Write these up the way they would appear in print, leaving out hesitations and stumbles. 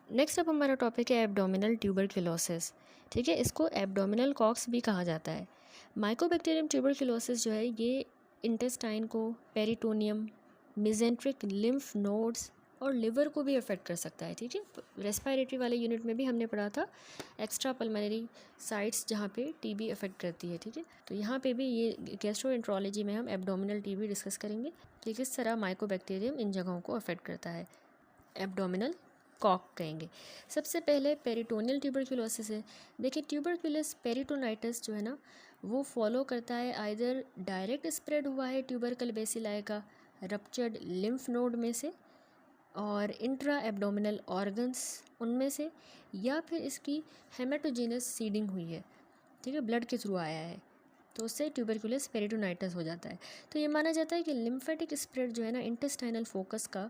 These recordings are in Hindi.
नेक्स्ट अब हमारा टॉपिक है एब्डोमिनल ट्यूबरक्लोसिस। ठीक है, इसको एब्डोमिनल कॉक्स भी कहा जाता है। माइकोबैक्टीरियम ट्यूबरक्लोसिस जो है ये इंटेस्टाइन को, पेरिटोनियम, मिजेंट्रिक लिम्फ नोड्स और लिवर को भी अफेक्ट कर सकता है। ठीक है, रेस्पिरेटरी वाले यूनिट में भी हमने पढ़ा था एक्स्ट्रा पल्मोनरी साइट्स जहाँ पे टीबी अफेक्ट करती है। ठीक है, तो यहाँ पे भी ये गैस्ट्रोएंट्रोलॉजी में हम एब्डोमिनल टीबी डिस्कस करेंगे कि किस तरह माइकोबैक्टीरियम इन जगहों को अफेक्ट करता है। एब्डोमिनल कॉक कहेंगे। सबसे पहले पेरिटोनियल ट्यूबरक्लोसिस है। देखिए, ट्यूबरक्यूलस पेरिटोनाइटिस जो है ना वो फॉलो करता है आइदर डायरेक्ट स्प्रेड हुआ है ट्यूबरकल बेसिलाई का रप्चर्ड लिम्फ नोड में से और इंट्रा एब्डोमिनल ऑर्गन्स उनमें से, या फिर इसकी हेमेटोजेनस सीडिंग हुई है। ठीक है, ब्लड के थ्रू आया है तो उससे ट्यूबरक्यूलस पेरिटोनाइटिस हो जाता है। तो ये माना जाता है कि लिम्फेटिक स्प्रेड जो है ना इंटेस्टाइनल फोकस का,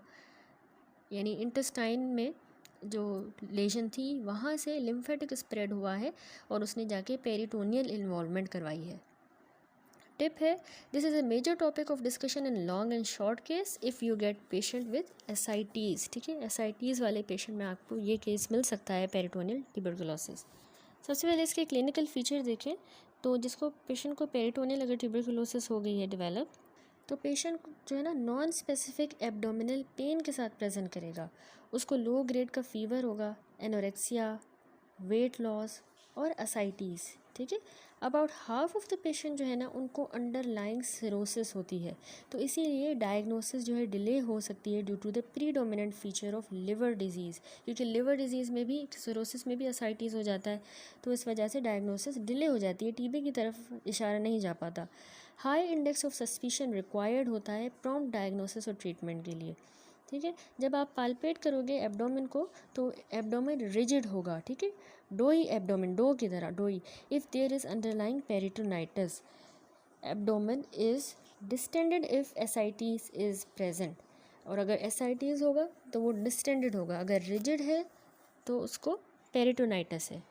यानी इंटेस्टाइन में जो लेशन थी वहाँ से लिम्फेटिक स्प्रेड हुआ है और उसने जाके पेरिटोनियल इन्वॉल्वमेंट करवाई है। टिप है, this is a major topic of discussion in long and short case if you get patient with ascites. ठीक है, एसआईटीज़ वाले पेशेंट में आपको ये केस मिल सकता है पेरिटोनियल ट्यूबरकुलोसिस। सबसे पहले इसके क्लिनिकल फीचर देखें तो जिसको पेशेंट को पेरिटोनियल अगर ट्यूबरकुलोसिस हो गई है डेवलप, तो पेशेंट जो है ना नॉन स्पेसिफिक एब्डोमिनल पेन के साथ प्रेजेंट करेगा। उसको लो ग्रेड का फीवर होगा, एनोरेक्सिया, वेट लॉस और असाइटीज़। ठीक है, about half of the patient जो है ना उनको अंडरलाइंग सिरोसिस होती है, तो इसीलिए डायग्नोसिस जो है डिले हो सकती है due to the predominant feature of liver disease, क्योंकि लिवर डिजीज़ में भी, सिरोसिस में भी असाइटीज़ हो जाता है, तो इस वजह से डायग्नोसिस डिले हो जाती है, टीबी की तरफ इशारा नहीं जा पाता। High index of suspicion required होता है प्रॉम्प्ट डायग्नोसिस और ट्रीटमेंट के लिए। ठीक है, जब आप पाल्पेट करोगे एब्डोमेन को तो एब्डोमेन रिजिड होगा। ठीक है, डोई एब्डोमेन, डो की तरह doughy. If there is underlying peritonitis, abdomen is distended if ascites is present, और अगर एसाइटिस होगा तो वो डिस्टेंडेड होगा, अगर रिजिड है तो उसको पेरिटोनाइटिस है।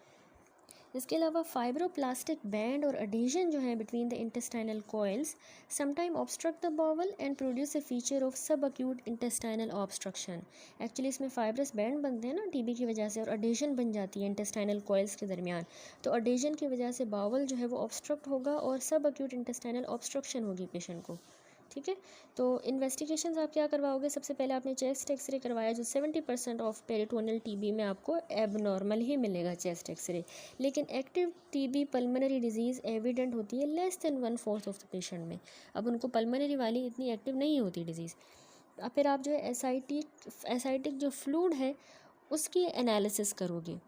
इसके अलावा फाइब्रोप्लास्टिक बैंड और अडीजन जो है between the intestinal coils sometime obstruct the bowel and produce a feature of सब अक्यूट इंटेस्टाइनल ऑब्स्ट्रक्शन। एक्चुअली इसमें फाइब्रस बैंड बनते हैं ना टीबी की वजह से, और अडीजन बन जाती है इंटेस्टाइनल कॉइल्स के दरमियान, तो अडीजन की वजह से बावल जो है वो ऑब्स्ट्रक्ट होगा और सब अक्यूट इंटेस्टाइनल ऑब्स्ट्रक्शन होगी पेशेंट को। ठीक है, तो इन्वेस्टिगेशंस आप क्या करवाओगे? सबसे पहले आपने चेस्ट एक्सरे करवाया, जो 70% ऑफ पेरिटोनियल टीबी में आपको एबनॉर्मल ही मिलेगा चेस्ट एक्सरे, लेकिन active TB pulmonary disease evident होती है less than 1/4 of the patient में। अब उनको पल्मोनरी वाली इतनी एक्टिव नहीं होती डिजीज़। अब फिर आप जो है एसाइटिक जो फ्लूइड है उसकी एनालिसिस करोगे।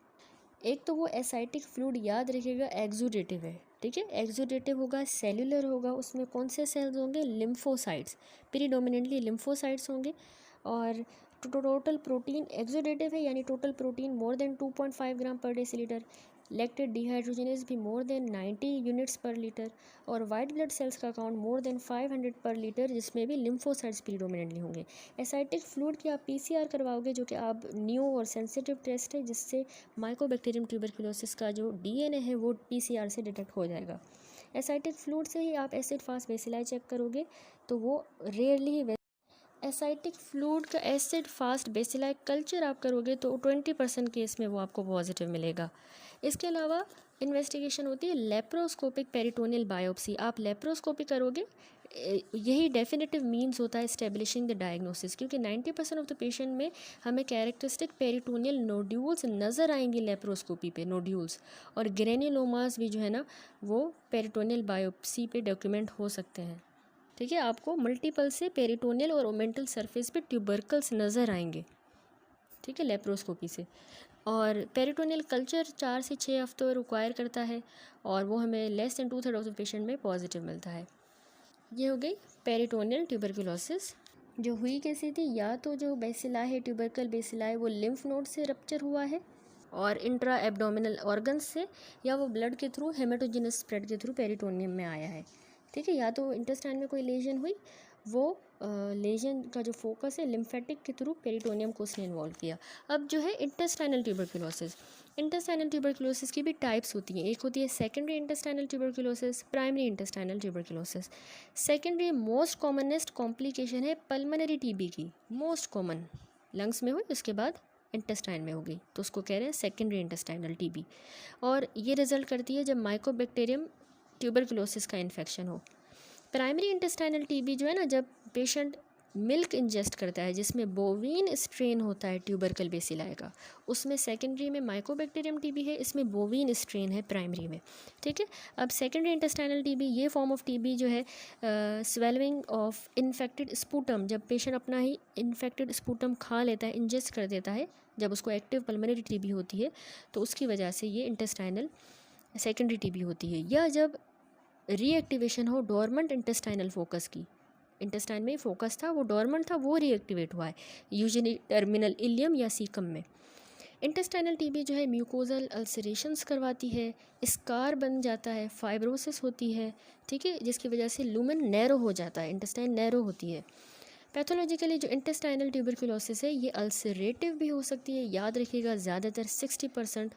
एक तो वो एसाइटिक फ्लूइड याद रखिएगा एक्सुडेटिव है। ठीक है, एक्सुडेटिव होगा, सेल्यूलर होगा, उसमें कौन से सेल्स होंगे? लिम्फोसाइट्स, प्रीडोमिनेंटली लिम्फोसाइट्स होंगे। और टोटल प्रोटीन एक्सुडेटिव है, यानी टोटल प्रोटीन मोर देन 2.5 ग्राम पर डेसीलीटर, लैक्टेट डिहाइड्रोजिनेज भी मोर देन 90 यूनिट्स पर लीटर, और वाइट ब्लड सेल्स का काउंट मोर देन 500 पर लीटर, जिसमें भी लिम्फोसाइट्स प्रीडोमिनेंटली होंगे। एसाइटिक फ्लूइड की आप पीसीआर करवाओगे, जो कि आप न्यू और सेंसिटिव टेस्ट है, जिससे माइकोबैक्टीरियम ट्यूबरकुलोसिस का जो डीएनए है वो पीसीआर से डिटेक्ट हो जाएगा। एसाइटिक फ्लूइड से ही आप एसिड फास्ट बेसिलाई चेक करोगे, तो वो रेयरली ही एसाइटिक फ्लूइड का एसिड फास्ट बेसिलाई कल्चर आप करोगे तो 20% केस में वो आपको पॉजिटिव मिलेगा। इसके अलावा इन्वेस्टिगेशन होती है लेप्रोस्कोपिक पेरिटोनियल बायोप्सी। आप लेप्रोस्कोपी करोगे, यही डेफिनेटिव मीन्स होता है इस्टेब्लिशिंग द डायग्नोसिस, क्योंकि 90% ऑफ द पेशेंट में हमें कैरेक्टरिस्टिक पेरिटोनियल नोड्यूल्स नज़र आएंगी लेप्रोस्कोपी पे, नोड्यूल्स, और ग्रेन्युलोमास भी जो है ना वो पेरिटोनियल बायोप्सी पे डॉक्यूमेंट हो सकते हैं। ठीक है, आपको मल्टीपल से पेरिटोनियल और ओमेंटल सरफेस पे ट्यूबरकल्स नज़र आएंगे। ठीक है, लेप्रोस्कोपी से। और पेरिटोनियल कल्चर 4 से 6 हफ्तों रिक्वायर करता है, और वो हमें less than 2/3 of the patient में पॉजिटिव मिलता है। ये हो गई पेरिटोनियल ट्यूबरकुलोसिस। जो हुई कैसी थी? या तो जो बेसिला है, ट्यूबरकल बेसिला है, वो लिम्फ नोड से रप्चर हुआ है और इंट्रा एब्डोमिनल ऑर्गन्स से, या वो ब्लड के थ्रू हेमेटोजेनस स्प्रेड के थ्रू पेरिटोनियम में आया है। ठीक है, या तो इंटेस्टाइन में कोई लेजन हुई, वो लेजन का जो फोकस है लिम्फेटिक के थ्रू पेरिटोनियम को उसने इन्वॉल्व किया। अब जो है इंटेस्टाइनल ट्यूबरकुलोसिस, इंटेस्टाइनल ट्यूबरकुलोसिस की भी टाइप्स होती हैं। एक होती है secondary intestinal tuberculosis, primary intestinal tuberculosis. Secondary most commonest complication है पल्मोनरी टीबी की, मोस्ट कॉमन लंग्स में हुई, उसके बाद इंटेस्टाइन में होगी, तो उसको कह रहे हैं सेकेंडरी इंटेस्टाइनल टीबी। और ये रिजल्ट करती है जब माइकोबैक्टीरियम ट्यूबरकुलोसिस का इन्फेक्शन हो। प्राइमरी इंटेस्टाइनल टीबी जो है ना, जब पेशेंट मिल्क इंजेस्ट करता है जिसमें बोवीन स्ट्रेन होता है ट्यूबरकल बेसिलाई का, उसमें सेकेंडरी में माइकोबैक्टीरियम टीबी है, इसमें बोवीन स्ट्रेन है प्राइमरी में। ठीक है, अब सेकेंडरी इंटेस्टाइनल टीबी, ये फॉर्म ऑफ टीबी जो है स्वेलिंग ऑफ इन्फेक्टेड स्पूटम, जब पेशेंट अपना ही इन्फेक्टेड स्पूटम खा लेता है, इंजेस्ट कर देता है, जब उसको एक्टिव पल्मोनरी टीबी होती है तो उसकी वजह से ये इंटेस्टाइनल सेकेंडरी टीबी होती है। या जब रीएक्टिवेशन हो डोरमेंट इंटेस्टाइनल फोकस की, इंटेस्टाइन में फोकस था, वो डोरमेंट था, वो रीएक्टिवेट हुआ है, यूजुअली टर्मिनल इलियम या सीकम में। इंटेस्टाइनल टीबी जो है म्यूकोजल अल्सरेशंस करवाती है, स्कार बन जाता है, फाइब्रोसिस होती है, ठीक है, जिसकी वजह से लूमेन नैरो हो जाता है, इंटेस्टाइन नैरो होती है। पैथोलॉजिकली जो इंटेस्टाइनल ट्यूबरकुलोसिस है ये अल्सरेटिव भी हो सकती है, याद रखिएगा ज़्यादातर 60%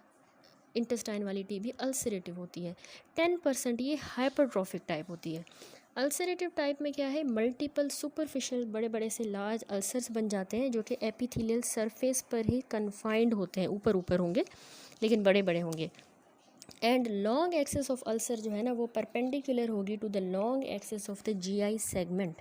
इंटेस्टाइन वाली टीबी अल्सरेटिव होती है, 10% ये हाइपरट्रॉफिक टाइप होती है। अल्सरेटिव टाइप में क्या है, मल्टीपल सुपरफिशियल बड़े बड़े से लार्ज अल्सर्स बन जाते हैं जो कि एपिथेलियल सरफेस पर ही कन्फाइंड होते हैं, ऊपर ऊपर होंगे लेकिन बड़े बड़े होंगे। And long axis of ulcer जो है ना वो परपेंडिकुलर होगी to the long axis of the GI segment,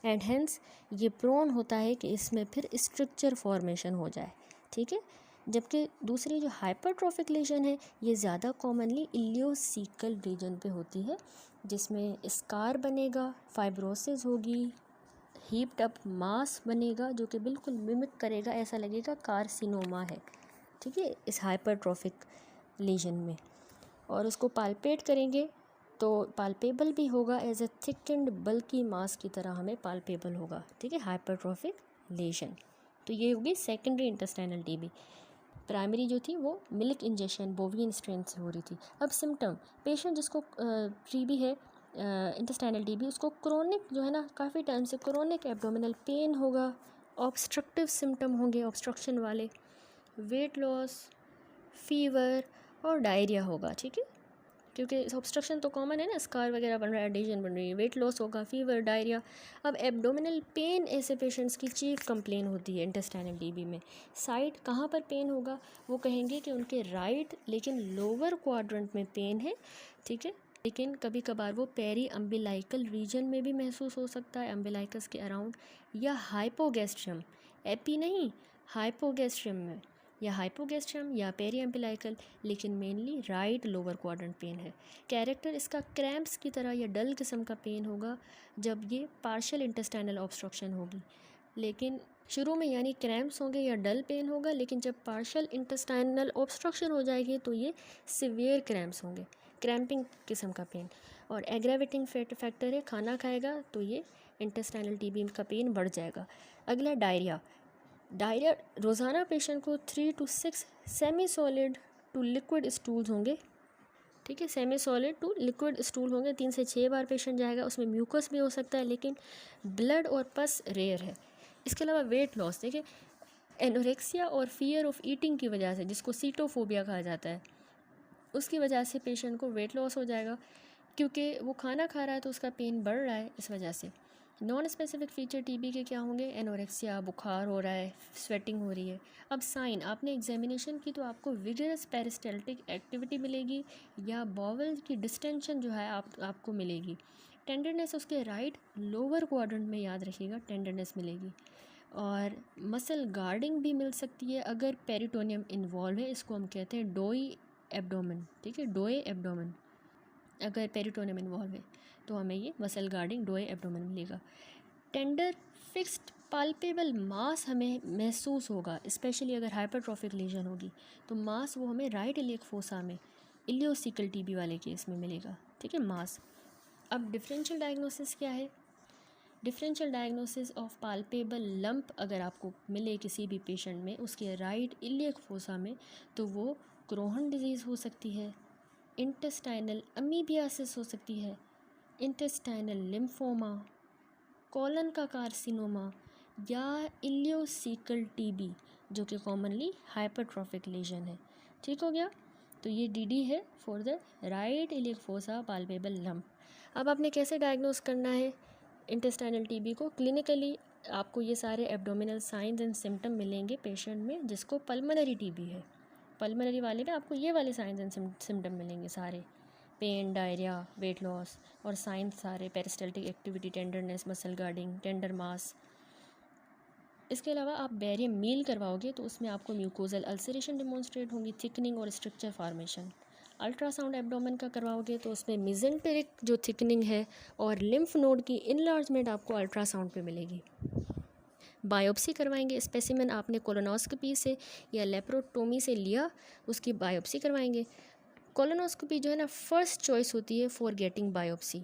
and hence ये प्रोन होता है कि इसमें फिर स्ट्रक्चर फॉर्मेशन हो जाए। ठीक है, जबकि दूसरी जो हाइपरट्रॉफिक लेशन है ये ज़्यादा कॉमनली इलियोसीकल रीजन पे होती है, जिसमें स्कार बनेगा, फाइब्रोसिस होगी, हीप्ड अप मास बनेगा जो कि बिल्कुल मिमिक करेगा, ऐसा लगेगा कार्सिनोमा है। ठीक है, इस हाइपरट्रॉफिक लीजन में, और उसको पाल्पेट करेंगे तो पाल्पेबल भी होगा, एज ए थिक एंड बल्की मास की तरह हमें पाल्पेबल होगा। ठीक है, हाइपरट्रॉफिक लीजन। तो ये होगी सेकेंडरी इंटेस्टाइनल टीबी। प्राइमरी जो थी वो मिल्क इंजेक्शन बोवियन स्ट्रेन से हो रही थी। अब सिम्टम, पेशेंट जिसको टीबी है इंटेस्टाइनल टीबी, उसको क्रोनिक जो है ना काफ़ी टाइम से क्रोनिक एब्डोमिनल पेन होगा, ऑब्स्ट्रक्टिव सिम्टम होंगे ऑब्स्ट्रक्शन वाले, वेट लॉस, फीवर और डायरिया होगा। ठीक है, क्योंकि ऑब्स्ट्रक्शन तो कॉमन है ना, स्कार वगैरह बन रहा है, एडिशन बन रही है, वेट लॉस होगा, फीवर, डायरिया। अब एब्डोमिनल पेन ऐसे पेशेंट्स की चीफ कंप्लेन होती है इंटेस्टाइनल टीबी में। साइट कहाँ पर पेन होगा, वो कहेंगे कि उनके राइट लेकिन लोअर क्वाड्रेंट में पेन है। ठीक है, लेकिन कभी कभार वो पेरी अम्बिलाइकल रीजन में भी महसूस हो सकता है, अम्बिलाइकस के अराउंड, या हाइपोगैस्ट्रियम, एपी नहीं हाइपोगैस्ट्रियम में, या हाइपोगैस्ट्रियम या पेरी अम्बिलाइकल, लेकिन mainly right lower quadrant pen है। कैरेक्टर इसका क्रैम्प्स की तरह या डल किस्म का पेन होगा जब ये पार्शियल इंटेस्टाइनल ऑब्स्ट्रक्शन होगी, लेकिन शुरू में यानी क्रैम्प्स होंगे या डल पेन होगा, लेकिन जब पार्शियल इंटेस्टाइनल ऑब्स्ट्रक्शन हो जाएगी तो ये सिवियर क्रैम्प्स होंगे, क्रैम्पिंग किस्म का पेन। और एग्रावेटिंग फैक्टर है, खाना खाएगा तो ये इंटेस्टाइनल टीबी का पेन बढ़ जाएगा। अगला डायरिया। डायरिया रोज़ाना पेशेंट को 3 to 6 semi solid to liquid stools होंगे। ठीक है, semi solid to liquid stool होंगे, 3 से 6 बार पेशेंट जाएगा, उसमें म्यूकस भी हो सकता है लेकिन ब्लड और पस रेयर है। इसके अलावा वेट लॉस, देखिए एनोरेक्सिया और फियर ऑफ ईटिंग की वजह से, जिसको सीटोफोबिया कहा जाता है, उसकी वजह से पेशेंट को वेट लॉस हो जाएगा, क्योंकि वो खाना खा रहा है तो उसका पेन बढ़ रहा है इस वजह से। नॉन स्पेसिफिक फीचर टीबी के क्या होंगे, एनोरेक्सिया, बुखार हो रहा है, स्वेटिंग हो रही है। अब साइन, आपने एग्जामिनेशन की तो आपको विगरस पेरिस्टाल्टिक एक्टिविटी मिलेगी या बॉवल की डिस्टेंशन जो है आपको मिलेगी। टेंडरनेस उसके राइट लोअर क्वाड्रेंट में, याद रखिएगा टेंडरनेस मिलेगी, और मसल गार्डिंग भी मिल सकती है अगर पेरिटोनियम इन्वॉल्व है, इसको हम कहते हैं डोई एब्डोमेन। ठीक है, डोए एब्डोमेन, अगर पेरिटोनियम इन्वॉल्व है तो हमें ये मसल गार्डिंग डोए एब्डोमेन मिलेगा। टेंडर फिक्स्ड पाल्पेबल मास हमें महसूस होगा, स्पेशली अगर हाइपरट्रॉफिक लीजन होगी तो मास वो हमें राइट इलियक फोसा में इलियोसिकल टीबी वाले केस में मिलेगा। ठीक है, मास। अब डिफरेंशियल डायग्नोसिस क्या है, differential diagnosis of palpable lump अगर आपको मिले किसी भी पेशेंट में उसके राइट इलियक फोसा में, तो वो क्रोहन डिजीज़ हो सकती है, इंटेस्टाइनल अमीबियासिस हो सकती है, इंटेस्टाइनल लिम्फोमा, कॉलन का कार्सिनोमा, या इलियोसिकल टीबी जो कि कॉमनली हाइपरट्रॉफिक लीजन है। ठीक हो गया, तो ये डीडी है for the right iliac fossa palpable lump. अब आपने कैसे डायग्नोस करना है इंटेस्टाइनल टीबी को, क्लिनिकली आपको ये सारे एब्डोमिनल साइंस एंड सिम्टम मिलेंगे पेशेंट में जिसको पल्मोनरी टीबी है। पल्मोनरी वाले में आपको ये वाले साइंस एंड सिम्टम मिलेंगे सारे, पेन, डायरिया, वेट लॉस और साइंस सारे, peristaltic activity, tenderness, muscle guarding, tender mass. इसके अलावा आप बैरियम मील करवाओगे तो उसमें आपको म्यूकोजल अल्सरेशन डिमॉन्स्ट्रेट होंगी, थिकनिंग और स्ट्रक्चर फॉर्मेशन। अल्ट्रासाउंड एब्डोमेन का करवाओगे तो उसमें मिजेंटेरिक जो थिकनिंग है और लिम्फ नोड की इनलार्जमेंट आपको अल्ट्रासाउंड पे मिलेगी। बायोप्सी करवाएंगे, स्पेसिमेन आपने कोलोनोस्कोपी से या लेप्रोटोमी से लिया, उसकी बायोप्सी करवाएंगे। कोलोनोस्कोपी जो है ना फर्स्ट चॉइस होती है for getting biopsy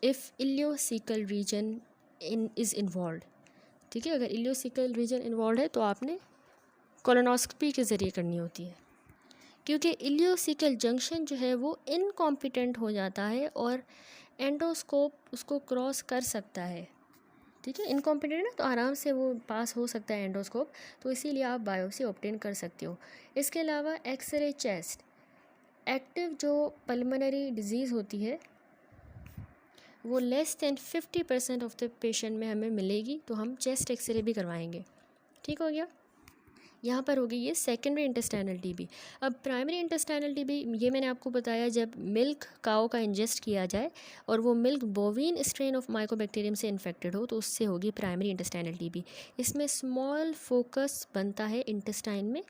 if ileocecal region is involve. ठीक है, अगर इलियोसिकल रीजन इन्वॉल्व है तो आपने कोलोनोस्कोपी के ज़रिए करनी होती है, क्योंकि इलियोसिकल जंक्शन जो है वो इनकॉम्पिटेंट हो जाता है और एंडोस्कोप उसको क्रॉस कर सकता है। ठीक है, इनकॉम्पिटेंट है तो आराम से वो पास हो सकता है एंडोस्कोप, तो इसीलिए आप बायोप्सी ऑब्टेन कर सकते हो। इसके अलावा एक्सरे चेस्ट, एक्टिव जो पल्मोनरी डिजीज़ होती है वो less than 50% of the patient में हमें मिलेगी, तो हम चेस्ट एक्सरे भी करवाएंगे। ठीक हो गया, यहाँ पर होगी ये सेकेंडरी इंटेस्टाइनल टीबी। अब प्राइमरी इंटेस्टाइनल टीबी ये मैंने आपको बताया जब मिल्क काओ का इंजेस्ट किया जाए और वो मिल्क बोवीन स्ट्रेन ऑफ माइकोबैक्टीरियम से इन्फेक्टेड हो तो उससे होगी प्राइमरी इंटेस्टाइनल टीबी। इसमें स्मॉल फोकस बनता है इंटेस्टाइन में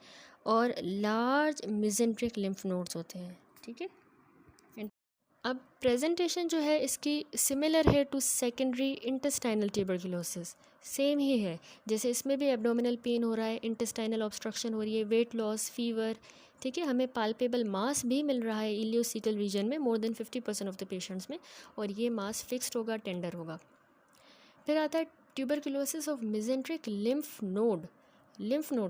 और लार्ज मिजेंट्रिक लिम्फ नोड्स होते हैं। ठीक है, अब प्रेजेंटेशन जो है इसकी सिमिलर है to secondary intestinal tuberculosis, same ही है। जैसे इसमें भी एब्डोमिनल पेन हो रहा है, इंटेस्टाइनल ऑब्स्ट्रक्शन हो रही है, वेट लॉस, फीवर। ठीक है, हमें पाल्पेबल मास भी मिल रहा है इलियोसिकल रीजन में more than 50% of the patients में, और ये मास फिक्स्ड होगा, टेंडर होगा। फिर आता है tuberculosis of mesenteric lymph node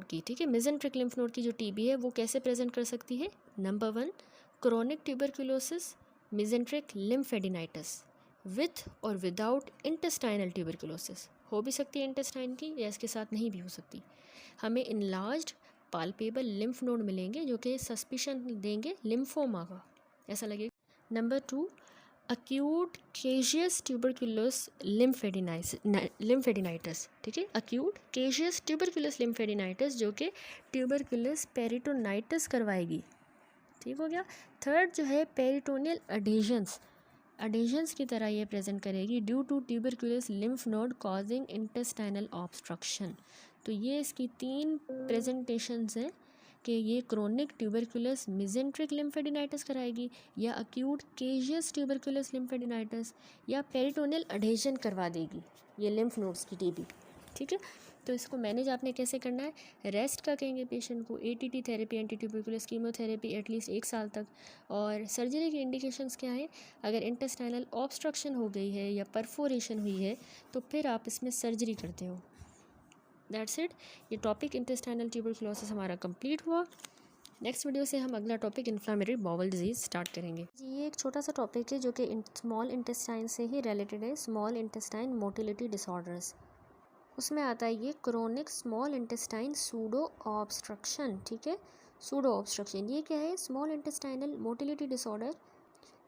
की। ठीक है, मिजेंट्रिक लिम्फ नोड की जो टीबी है वो कैसे प्रेजेंट कर सकती है? Number 1, chronic tuberculosis mesenteric lymphadenitis with और विदाउट इंटेस्टाइनल ट्यूबरकुलोसिस। हो भी सकती है इंटेस्टाइन की या इसके साथ नहीं भी हो सकती। हमें इनलार्ज्ड पाल्पेबल लिम्फ नोड मिलेंगे जो कि सस्पिशन देंगे लिम्फोमा का, ऐसा लगेगा। Number 2, acute caseous tuberculous lymphadenitis. ठीक है, अक्यूट केशियस ट्यूबरकुलोस लिम्फेडिनाइटिस जो कि ट्यूबरकुलोस पेरिटोनाइटिस करवाएगी। ठीक हो गया। थर्ड जो है पेरिटोनियल अडेजन्स की तरह ये प्रेजेंट करेगी due to tuberculous lymph node causing intestinal obstruction. तो ये इसकी 3 प्रेजेंटेशंस हैं कि ये क्रोनिक ट्यूबरकुलस मिजेंट्रिक लिम्फेडिनाइटिस कराएगी या अक्यूट केशियस ट्यूबरकुलस लिम्फेडिनाइटिस या पेरिटोनियल अडेजन करवा देगी ये लिम्फ नोड्स की टीबी। ठीक है, तो इसको मैनेज आपने कैसे करना है? रेस्ट का कहेंगे पेशेंट को, ATT therapy, anti tuberculous chemotherapy at least 1 साल तक। और सर्जरी की इंडिकेशंस क्या है? अगर इंटेस्टाइनल ऑब्स्ट्रक्शन हो गई है या परफोरेशन हुई है तो फिर आप इसमें सर्जरी करते हो। दैट्स इट, ये टॉपिक इंटेस्टाइनल ट्यूबरकुलोसिस हमारा कंप्लीट हुआ। नेक्स्ट वीडियो से हम अगला topic inflammatory bowel disease start करेंगे। ये एक छोटा सा टॉपिक है जो कि स्मॉल इंटेस्टाइन से ही रिलेटेड है, स्मॉल इंटेस्टाइन मोटिलिटी डिसऑर्डर्स। उसमें आता है ये chronic small intestine pseudo obstruction. ठीक है, सूडो ऑब्स्ट्रक्शन ये क्या है? Small intestinal motility disorder.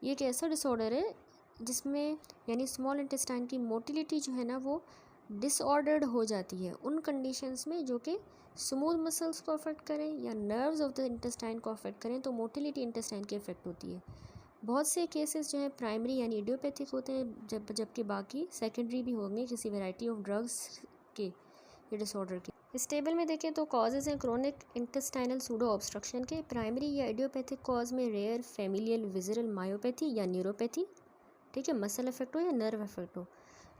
ये एक ऐसा डिसऑर्डर है जिसमें यानी स्मॉल इंटेस्टाइन की मोटिलिटी जो है ना वो डिसऑर्डर्ड हो जाती है उन कंडीशंस में जो कि स्मूथ मसल्स को अफेक्ट करें या नर्व्स ऑफ द इंटेस्टाइन को अफेक्ट करें, तो मोटिलिटी इंटेस्टाइन की अफेक्ट होती है। बहुत से केसेस जो है प्राइमरी यानी इडियोपैथिक होते हैं, जबकि बाकी सेकेंडरी भी होंगे किसी वैरायटी ऑफ ड्रग्स के ये डिसऑर्डर के। इस टेबल में देखें तो कॉजेज़ हैं क्रोनिक इंटेस्टाइनल सूडो ऑब्स्ट्रक्शन के। प्राइमरी या इडियोपैथिक कॉज में रेयर फैमिलियल विजरल मायोपैथी या न्यूरोपैथी। ठीक है, मसल इफेक्ट हो या नर्व इफेक्ट हो।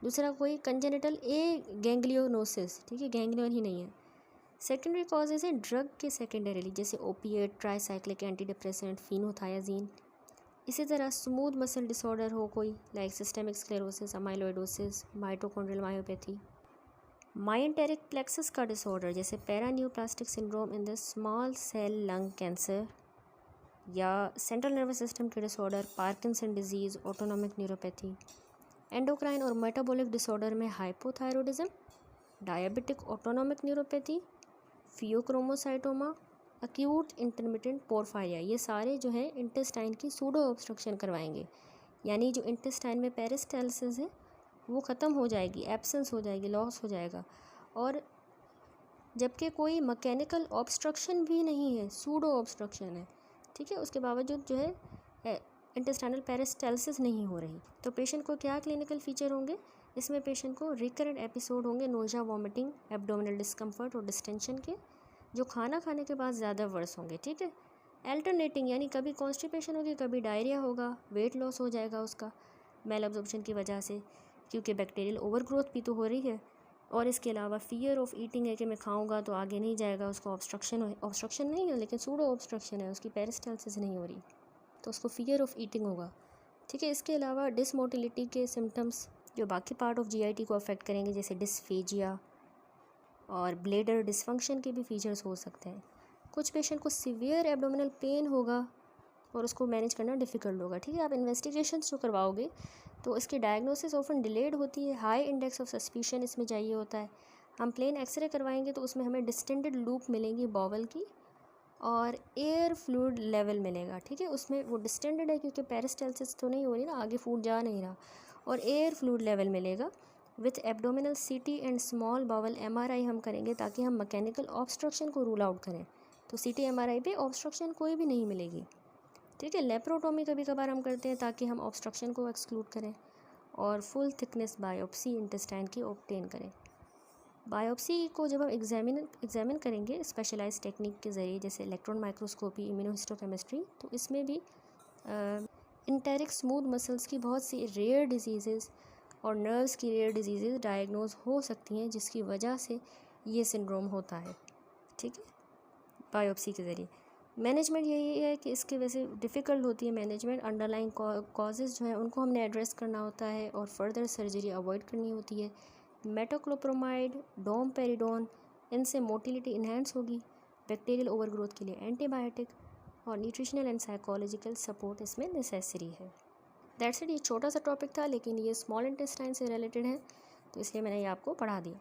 दूसरा कोई कंजेनिटल ए गैंग्लियोनोसिस। ठीक है, गैंग्लियन ही नहीं है। सेकेंडरी कॉजेज़ हैं ड्रग के सेकेंडरीली, जैसे opiate, tricyclic anti depressant, phenothiazine. इसी तरह स्मूथ मसल डिसऑर्डर हो कोई, like systemic sclerosis, amyloidosis, mitochondrial myopathy. Myenteric plexus का डिसऑर्डर जैसे paraneoplastic syndrome in the small cell lung cancer, या सेंट्रल नर्वस सिस्टम के disorder, Parkinson disease, autonomic neuropathy. Endocrine और मेटाबॉलिक डिसऑर्डर में hypothyroidism, diabetic autonomic neuropathy, pheochromocytoma, acute intermittent porphyria. ये सारे जो है इंटेस्टाइन की सूडो ऑब्स्ट्रक्शन करवाएंगे, यानी जो इंटेस्टाइन में पेरिस्टाल्सिस है वो ख़त्म हो जाएगी, एब्सेंस हो जाएगी, लॉस हो जाएगा। और जबकि कोई मैकेनिकल ऑब्स्ट्रक्शन भी नहीं है, सूडो ऑब्स्ट्रक्शन है, ठीक है, उसके बावजूद जो है इंटेस्टाइनल पेरिस्टाल्सिस नहीं हो रही। तो पेशेंट को क्या क्लिनिकल फीचर होंगे, इसमें पेशेंट को रिकरेंट एपिसोड होंगे नोज़िया, वॉमिटिंग, एब्डोमिनल डिस्कम्फर्ट और डिस्टेंशन के, जो खाना खाने के बाद ज़्यादा वर्स होंगे, ठीक है। अल्टरनेटिंग यानी कभी कॉन्स्टिपेशन होगी, कभी डायरिया होगा, वेट लॉस हो जाएगा उसका मेल एब्जॉर्प्शन की वजह से, क्योंकि बैक्टीरियल ओवरग्रोथ भी तो हो रही है। और इसके अलावा फ़ियर ऑफ ईटिंग है कि मैं खाऊंगा तो आगे नहीं जाएगा, उसको ऑब्स्ट्रक्शन नहीं है लेकिन सूडो ऑब्स्ट्रक्शन है, उसकी पेरिस्टाल्सिस नहीं हो रही, तो उसको फ़ियर ऑफ ईटिंग होगा, ठीक है। इसके अलावा डिसमोटिलिटी के सिम्टम्स जो बाकी पार्ट ऑफ जीआईटी को अफेक्ट करेंगे, जैसे डिस्फेजिया और ब्लेडर डिसफंक्शन के भी फीचर्स हो सकते हैं। कुछ पेशेंट को सीवियर एब्डोमिनल पेन होगा और उसको मैनेज करना डिफ़िकल्ट होगा, ठीक है। आप इन्वेस्टिगेशंस जो करवाओगे तो इसकी डायग्नोसिस ऑफन डिलेड होती है, हाई इंडेक्स ऑफ सस्पिशन इसमें चाहिए होता है। हम प्लेन एक्सरे करवाएंगे तो उसमें हमें डिस्टेंडेड लूप मिलेंगी बॉवल की और एयर फ्लूइड लेवल मिलेगा, ठीक है। उसमें वो डिस्टेंडेड है क्योंकि पेरिस्टाल्सिस तो नहीं हो रही ना, आगे फूड जा नहीं रहा, और एयर फ्लूइड लेवल मिलेगा। विथ एब्डोमिनल सीटी एंड स्मॉल बावल एमआरआई हम करेंगे ताकि हम मैकेनिकल ऑब्स्ट्रक्शन को रूल आउट करें। तो सीटी एमआरआई पे ऑब्स्ट्रक्शन कोई भी नहीं मिलेगी, ठीक है। लेप्रोटोमी कभी कभार हम करते हैं ताकि हम ऑब्स्ट्रक्शन को एक्सक्लूड करें, और फुल थिकनेस बायोप्सी इंटेस्टाइन की ऑब्टेन करें। बायोप्सी को जब हम एग्जामिन करेंगे स्पेशलाइज्ड टेक्निक के ज़रिए, जैसे इलेक्ट्रॉन माइक्रोस्कोपी, इम्यूनोहिस्टोकेमिस्ट्री, तो इसमें भी इंटेरिक स्मूथ मसल्स की बहुत सी रेयर डिजीज़ और नर्व्स की रेयर डिजीज़ डायग्नोज हो सकती हैं, जिसकी वजह से ये सिंड्रोम होता है, ठीक है, बायोप्सी के ज़रिए। मैनेजमेंट यही है कि इसकी वजह से डिफ़िकल्ट होती है मैनेजमेंट, अंडरलाइंग कॉजेज़ जो हैं उनको हमने एड्रेस करना होता है और फर्दर सर्जरी अवॉइड करनी होती है। मेटोक्लोप्रोमाइड, डोमपेरिडोन, इनसे मोटिलिटी इन्हेंस होगी। बैक्टीरियल ओवरग्रोथ के लिए एंटीबायोटिक और न्यूट्रिशनल एंड साइकोलॉजिकल सपोर्ट इसमें नेसेसरी है। That's it. ये छोटा सा टॉपिक था लेकिन ये स्मॉल इंटेस्टाइन से रिलेटेड है, तो इसलिए मैंने ये आपको पढ़ा दिया।